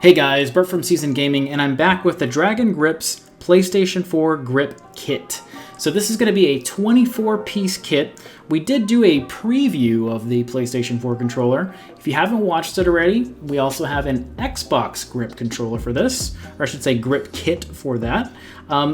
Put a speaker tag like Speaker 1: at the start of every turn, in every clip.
Speaker 1: Hey guys, Bert from Seasoned Gaming, and I'm back with the Dragon Grips PlayStation 4 Grip Kit. So this is going to be a 24-piece kit. We did do a preview of the PlayStation 4 controller. If you haven't watched it already, we also have an Xbox grip controller for this, or I should say grip kit for that.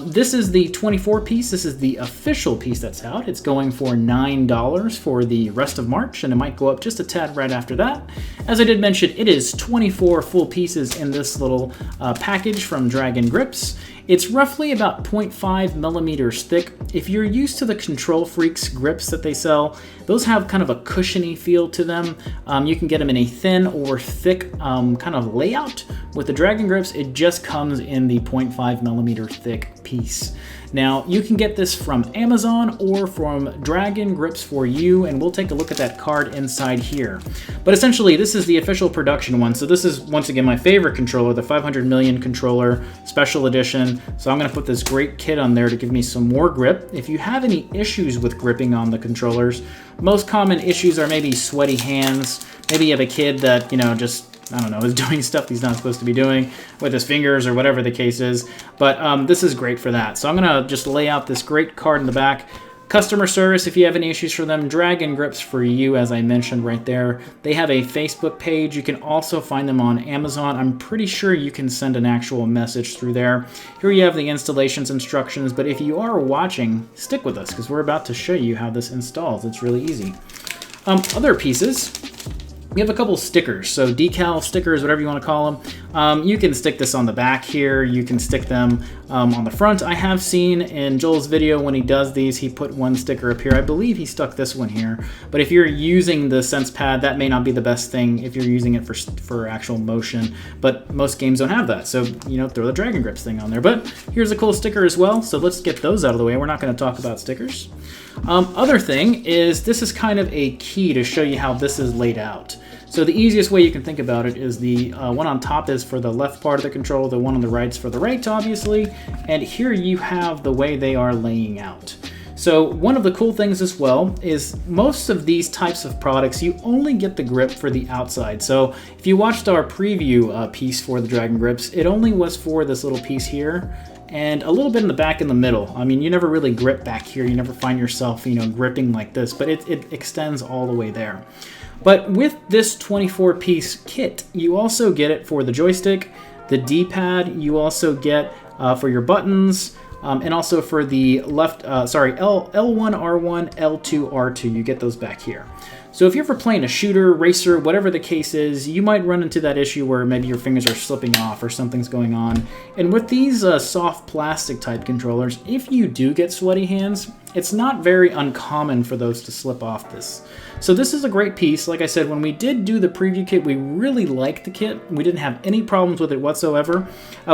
Speaker 1: This is the 24-piece. This is the official piece that's out. It's going for $9 for the rest of March, and it might go up just a tad right after that. As I did mention, it is 24 full pieces in this little package from Dragon Grips. It's roughly about 0.5 millimeters thick. If you're used to the Control Freaks grips that they sell, those have kind of a cushiony feel to them. You can get them in a thin or thick kind of layout. With the Dragon Grips, it just comes in the 0.5 millimeter thick piece. Now, you can get this from Amazon or from Dragon Grips for You, and we'll take a look at that card inside here. But essentially, this is the official production one. So this is, once again, my favorite controller, the 500 million controller special edition. So I'm going to put this great kit on there to give me some more grip. If you have any issues with gripping on the controllers, most common issues are maybe sweaty hands. Maybe you have a kid that, I don't know, is doing stuff he's not supposed to be doing with his fingers or whatever the case is. But this is great for that. So I'm going to just lay out this great card in the back. Customer service, if you have any issues for them, Dragon Grips for You, as I mentioned right there. They have a Facebook page. You can also find them on Amazon. I'm pretty sure you can send an actual message through there. Here you have the installations instructions, but if you are watching, stick with us because we're about to show you how this installs. It's really easy. Other pieces. We have a couple stickers, so decal stickers, whatever you want to call them. You can stick this on the back here. You can stick them on the front. I have seen in Joel's video when he does these, he put one sticker up here. I believe he stuck this one here. But if you're using the Sense Pad, that may not be the best thing if you're using it for actual motion. But most games don't have that, so throw the Dragon Grips thing on there. But here's a cool sticker as well, so let's get those out of the way. We're not going to talk about stickers. Other thing is this is kind of a key to show you how this is laid out. So the easiest way you can think about it is the one on top is for the left part of the controller, the one on the right is for the right, obviously, and here you have the way they are laying out. So one of the cool things as well is most of these types of products, you only get the grip for the outside. So if you watched our preview piece for the Dragon Grips, it only was for this little piece here and a little bit in the back in the middle. I mean, you never really grip back here. You never find yourself, gripping like this, but it extends all the way there. But with this 24-piece kit, you also get it for the joystick, the D-pad, you also get for your buttons, and also for the left, L1, R1, L2, R2, you get those back here. So if you're ever playing a shooter, racer, whatever the case is, you might run into that issue where maybe your fingers are slipping off or something's going on. And with these soft plastic type controllers, if you do get sweaty hands, it's not very uncommon for those to slip off this. So this is a great piece. Like I said, when we did do the preview kit, we really liked the kit. We didn't have any problems with it whatsoever.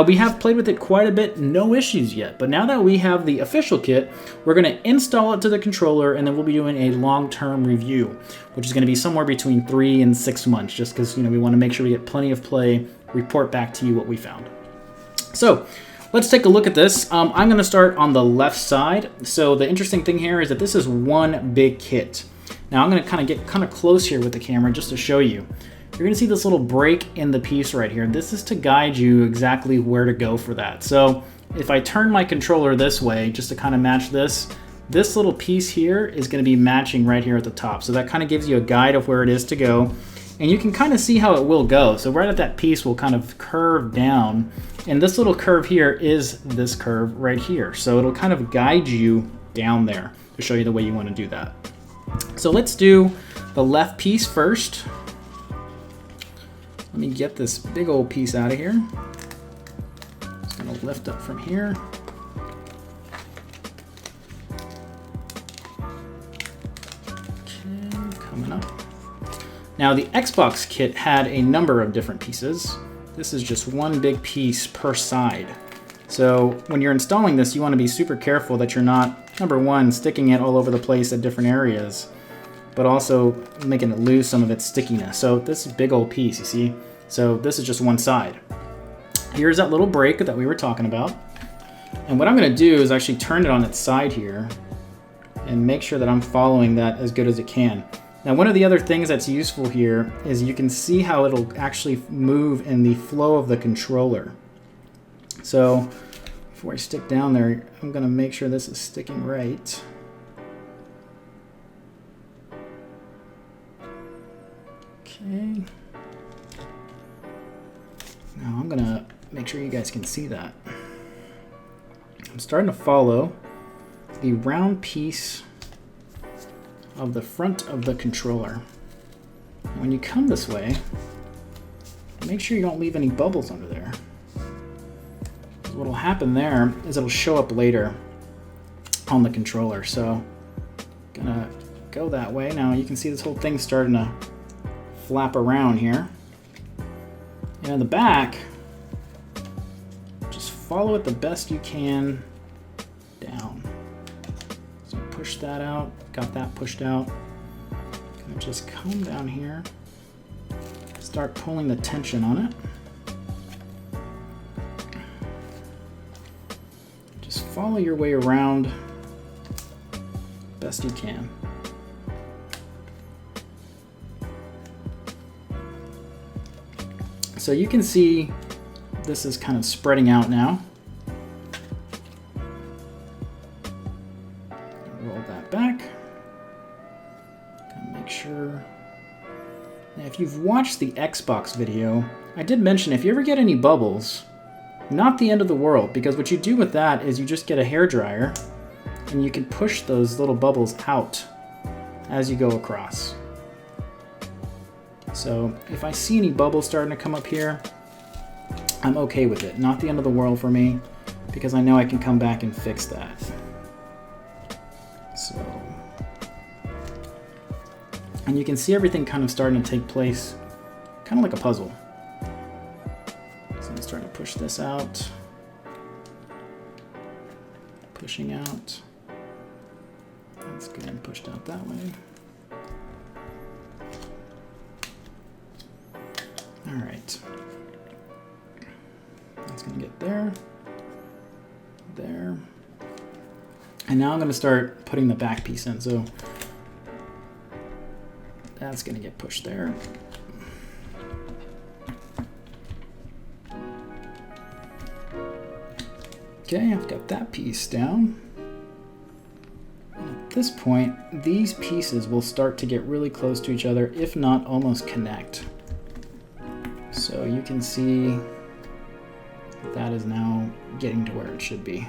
Speaker 1: We have played with it quite a bit, no issues yet. But now that we have the official kit, we're going to install it to the controller, and then we'll be doing a long-term review, which is going to be somewhere between 3 and 6 months, just because we want to make sure we get plenty of play, report back to you what we found. So let's take a look at this. I'm going to start on the left side. So the interesting thing here is that this is one big kit. Now I'm going to get kind of close here with the camera just to show you. You're going to see this little break in the piece right here. This is to guide you exactly where to go for that. So if I turn my controller this way, just to kind of match this little piece here is going to be matching right here at the top. So that kind of gives you a guide of where it is to go. And you can kind of see how it will go. So right at that piece will kind of curve down. And this little curve here is this curve right here. So it'll kind of guide you down there to show you the way you want to do that. So let's do the left piece first. Let me get this big old piece out of here. Just going to lift up from here. Okay, coming up. Now the Xbox kit had a number of different pieces. This is just one big piece per side. So when you're installing this, you want to be super careful that you're not, number one, sticking it all over the place at different areas, but also making it lose some of its stickiness. So this is a big old piece, you see? So this is just one side. Here's that little break that we were talking about. And what I'm going to do is actually turn it on its side here and make sure that I'm following that as good as it can. Now, one of the other things that's useful here is you can see how it'll actually move in the flow of the controller. So before I stick down there, I'm going to make sure this is sticking right. Okay. Now I'm going to make sure you guys can see that. I'm starting to follow the round piece of the front of the controller. And when you come this way, make sure you don't leave any bubbles under there. What will happen there is it'll show up later on the controller. So gonna go that way. Now you can see this whole thing starting to flap around here. And in the back, just follow it the best you can down. So push that out, got that pushed out. Gonna just come down here, start pulling the tension on it. Just follow your way around best you can. So you can see this is kind of spreading out now. Roll that back. Gotta make sure. Now, if you've watched the Xbox video, I did mention if you ever get any bubbles, not the end of the world, because what you do with that is you just get a hairdryer and you can push those little bubbles out as you go across. So if I see any bubbles starting to come up here, I'm okay with it. Not the end of the world for me, because I know I can come back and fix that. So, and you can see everything kind of starting to take place, kind of like a puzzle. So I'm starting to push this out, pushing out. That's good and pushed out that way. All right. That's gonna get there, there. And now I'm gonna start putting the back piece in. So that's gonna get pushed there. Okay, I've got that piece down. And at this point, these pieces will start to get really close to each other, if not almost connect. So you can see that is now getting to where it should be.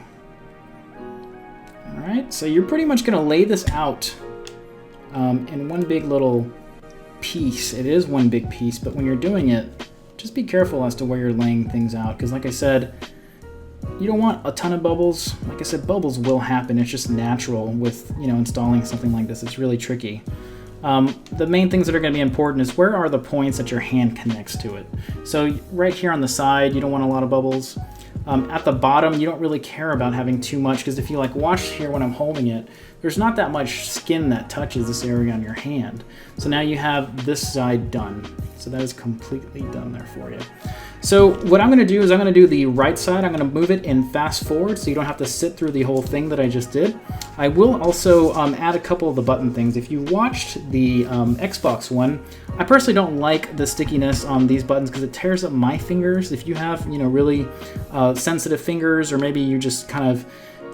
Speaker 1: All right, so you're pretty much gonna lay this out in one big little piece. It is one big piece, but when you're doing it, just be careful as to where you're laying things out, because like I said, you don't want a ton of bubbles. Like I said, bubbles will happen. It's just natural with, you know, installing something like this. It's really tricky. The main things that are going to be important is where are the points that your hand connects to it. So right here on the side, you don't want a lot of bubbles. At the bottom, you don't really care about having too much, because if you like watch here when I'm holding it, there's not that much skin that touches this area on your hand. So now you have this side done. So that is completely done there for you. So what I'm going to do is I'm going to do the right side. I'm going to move it in fast forward so you don't have to sit through the whole thing that I just did. I will also add a couple of the button things. If you watched the Xbox one, I personally don't like the stickiness on these buttons because it tears up my fingers. If you have, you know, really sensitive fingers, or maybe you just kind of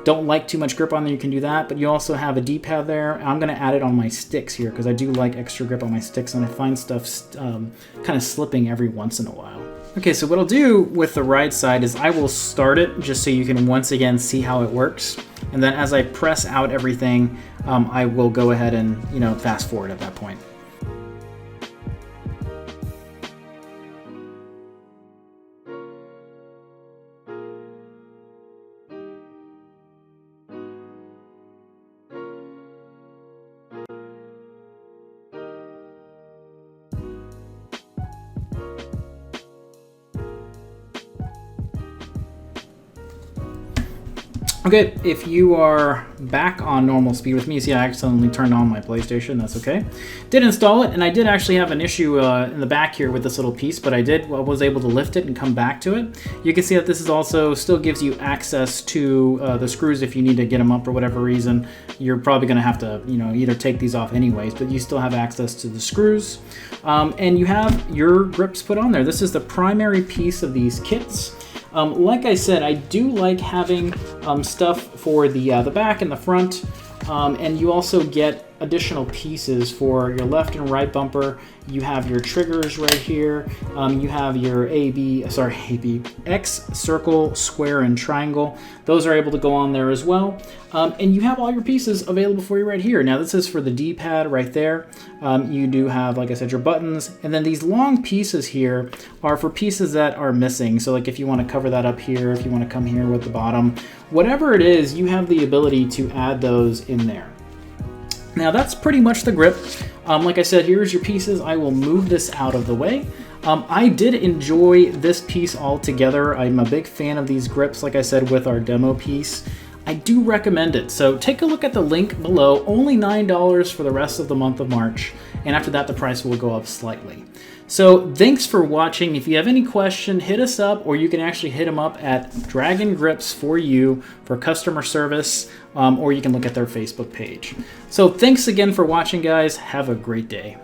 Speaker 1: don't like too much grip on them, you can do that. But you also have a D-pad there. I'm going to add it on my sticks here because I do like extra grip on my sticks, and I find stuff kind of slipping every once in a while. Okay, so what I'll do with the right side is I will start it just so you can once again see how it works. And then as I press out everything, I will go ahead and, you know, fast forward at that point. Okay, if you are back on normal speed with me, see I accidentally turned on my PlayStation, that's okay. Did install it, and I did actually have an issue in the back here with this little piece, but I was able to lift it and come back to it. You can see that this is also still gives you access to the screws if you need to get them up for whatever reason. You're probably going to have to, either take these off anyways, but you still have access to the screws. And you have your grips put on there. This is the primary piece of these kits. Like I said, I do like having stuff for the back and the front, and you also get additional pieces for your left and right bumper. You have your triggers right here. You have your X, circle, square, and triangle. Those are able to go on there as well. And you have all your pieces available for you right here. Now this is for the D-pad right there. You do have, like I said, your buttons. And then these long pieces here are for pieces that are missing. So like if you want to cover that up here, if you want to come here with the bottom, whatever it is, you have the ability to add those in there. Now that's pretty much the grip. Like I said, here's your pieces. I will move this out of the way. I did enjoy this piece altogether. I'm a big fan of these grips, like I said, with our demo piece. I do recommend it. So take a look at the link below. Only $9 for the rest of the month of March. And after that, the price will go up slightly. So thanks for watching. If you have any question, hit us up, or you can actually hit them up at Dragon Grips for you for customer service, or you can look at their Facebook page. So thanks again for watching, guys. Have a great day.